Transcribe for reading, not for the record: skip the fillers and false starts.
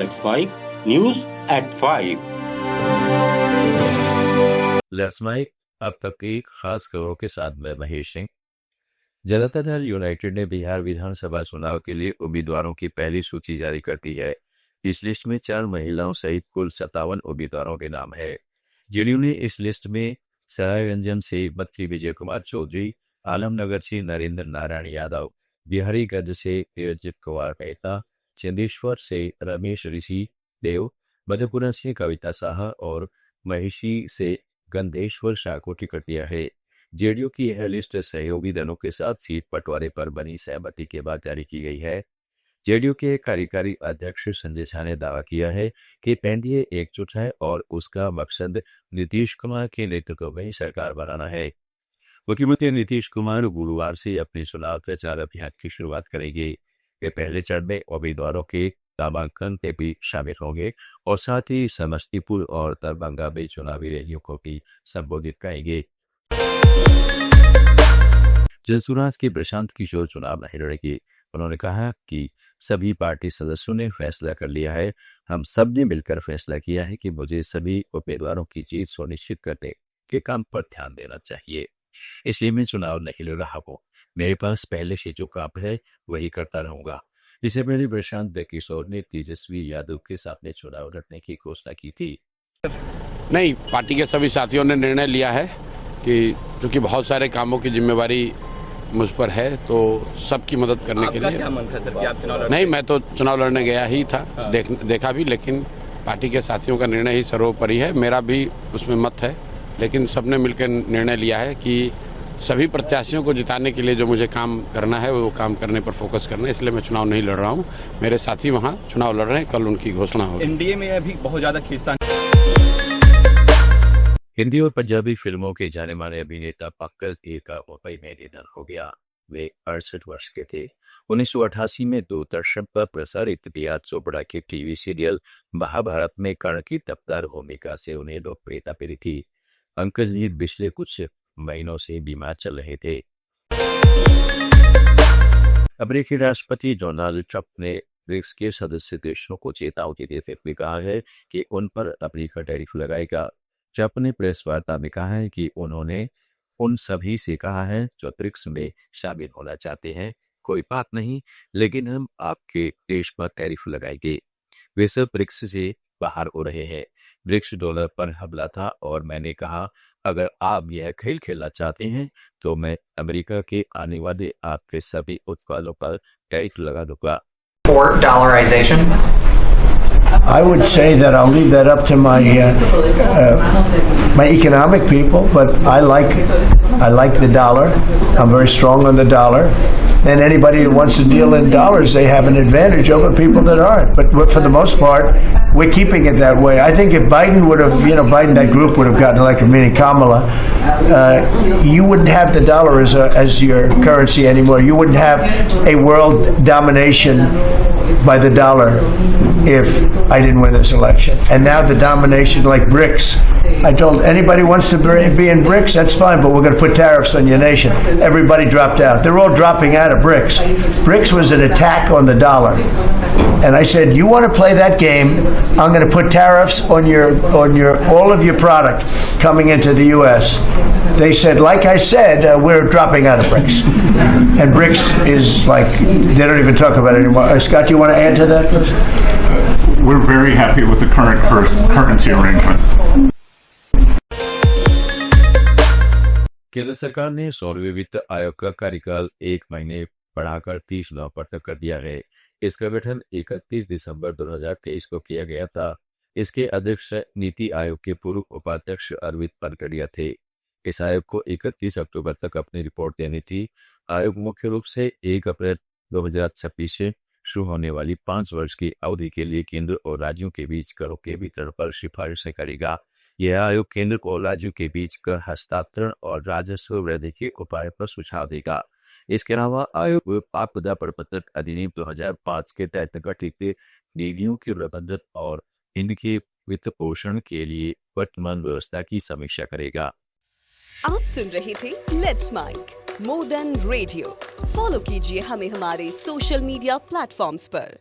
Let's Mike News at 5। Let's Mike अब तक की खास खबरों के साथ मैं महेश सिंह। जनता दल यूनाइटेड ने बिहार विधानसभा चुनाव के लिए उम्मीदवारों की पहली सूची जारी कर दी है। इस लिस्ट में 4 महिलाओं सहित कुल 57 उम्मीदवारों के नाम है। जेडीयू ने इस लिस्ट में सरायरंजन से मंत्री विजय कुमार चौधरी, आलमनगर से नरेंद्र नारायण यादव, बिहारीगंज से रंजित कुमार मेहता, चंदेश्वर से रमेश ऋषि देव, मधेपुरा से कविता शाह और महिषी से गंधेश्वर शाह को टिकट दिया है। जेडीयू की यह लिस्ट सहयोगी दलों के साथ सीट बंटवारे पर बनी सहमति के बाद जारी की गई है। जेडीयू के कार्यकारी अध्यक्ष संजय झा ने दावा किया है कि एनडीए एकजुट है और उसका मकसद नीतीश कुमार के नेतृत्व में सरकार बनाना है। मुख्यमंत्री नीतीश कुमार गुरुवार से अपने चुनाव प्रचार अभियान की शुरुआत करेंगे। वे पहले चरण में उम्मीदवारों के नामांकन में भी शामिल होंगे और साथ ही समस्तीपुर और दरभंगा में चुनावी रैलियों को भी संबोधित करेंगे। जनसुराज के प्रशांत किशोर चुनाव नहीं लड़ेंगे। उन्होंने कहा कि सभी पार्टी सदस्यों ने फैसला कर लिया है। हम सब ने मिलकर फैसला किया है कि मुझे सभी उम्मीदवारों की जीत सुनिश्चित करने के काम पर ध्यान देना चाहिए, इसलिए मैं चुनाव नहीं लड़ रहा हूँ। मेरे पास पहले से जो काम है वही करता रहूंगा। इससे पहले प्रशांत किशोर ने तेजस्वी यादव के सामने चुनाव लड़ने की घोषणा की थी। नहीं, पार्टी के सभी साथियों ने निर्णय लिया है कि चूंकि बहुत सारे कामों की जिम्मेवारी मुझ पर है तो सबकी मदद करने के लिए। क्या मन था सर कि आप चुनाव नहीं, मैं तो चुनाव लड़ने गया ही था। देखा भी, लेकिन पार्टी के साथियों का निर्णय ही सर्वोपरि है। मेरा भी उसमें मत है, लेकिन सबने मिलकर निर्णय लिया है कि सभी प्रत्याशियों को जिताने के लिए जो मुझे काम करना है वो काम करने पर फोकस करना है। इसलिए मैं चुनाव नहीं लड़ रहा हूँ। मेरे साथी वहाँ चुनाव लड़ रहे हैं, कल उनकी घोषणा होगी। एनडीए में अभी बहुत ज्यादा खींचतान। हिंदी और पंजाबी फिल्मों के जाने माने अभिनेता पंकज ईर का मुंबई में निधन हो गया। वे 68 वर्ष के थे। 1988 में दूरदर्शन पर प्रसारित बी.आर. चोपड़ा के टीवी सीरियल महाभारत में कर्ण की तपदार भूमिका से उन्हें लोकप्रियता मिली थी। पंकज ईर पिछले कुछ महीनों से बीमार चल रहे थे। अमेरिकी राष्ट्रपति डोनाल्ड ट्रंप ने ब्रिक्स के सदस्य देशों को चेतावनी देते हुए कहा है कि उन पर अमेरिका टैरिफ लगाएगा। ट्रंप ने प्रेस वार्ता में कहा है कि उन्होंने उन सभी से कहा है जो ब्रिक्स में शामिल होना चाहते हैं, कोई बात नहीं, लेकिन हम आपके देश पर टैरिफ लगाएंगे। वे सब ब्रिक्स से बाहर हो रहे हैं। ब्रिक्स डॉलर पर हमला था और मैंने कहा अगर आप यह खेल खेलना चाहते हैं तो मैं अमेरिका के आने वाले आपके सभी उत्पादों पर टैरिफ लगा दूंगा। $4 I would say that I'll leave that up to my economic people, but I like the dollar. I'm very strong on the dollar. And anybody who wants to deal in dollars, they have an advantage over people that aren't. But for the most part, we're keeping it that way. I think if Biden would have, Biden, that group would have gotten elected, meaning Kamala, you wouldn't have the dollar as your currency anymore. You wouldn't have a world domination by the dollar if I didn't win this election. And now the domination like BRICS. I told anybody wants to be in BRICS, that's fine, but we're going to put tariffs on your nation. Everybody dropped out. They're all dropping out of BRICS. BRICS was an attack on the dollar. And I said, you want to play that game, I'm going to put tariffs on all of your product coming into the US. They said, like I said, we're dropping out of BRICS. And BRICS is like, they don't even talk about it anymore. Scott, do you want to add to that, please? We're very happy with the current currency arrangement. केंद्र सरकार ने 16वें वित्त आयोग का कार्यकाल 1 महीने बढ़ाकर 30 नवंबर तक कर दिया है। इसका गठन 31 दिसंबर 2023 को किया गया था। इसके अध्यक्ष नीति आयोग के पूर्व उपाध्यक्ष अरविंद पनगड़िया थे। इस आयोग को 31 अक्टूबर तक अपनी रिपोर्ट देनी थी। आयोग मुख्य रूप से 1 अप्रैल 2026 से शुरू होने वाली 5 वर्ष की अवधि के लिए केंद्र और राज्यों के बीच करों के वितरण पर सिफारिशें करेगा। यह आयोग केंद्र को राज्यों के बीच कर हस्तांतरण और राजस्व वृद्धि के उपाय पर सुझाव देगा। इसके अलावा आयोग आपदा प्रबंधन अधिनियम 2005 के तहत गठित निधियों के प्रबंधन और इनके वित्त पोषण के लिए वर्तमान व्यवस्था की समीक्षा करेगा। आप सुन रहे थे let's Mike more than radio. Follow कीजिए हमें हमारे सोशल मीडिया प्लेटफॉर्म्स पर।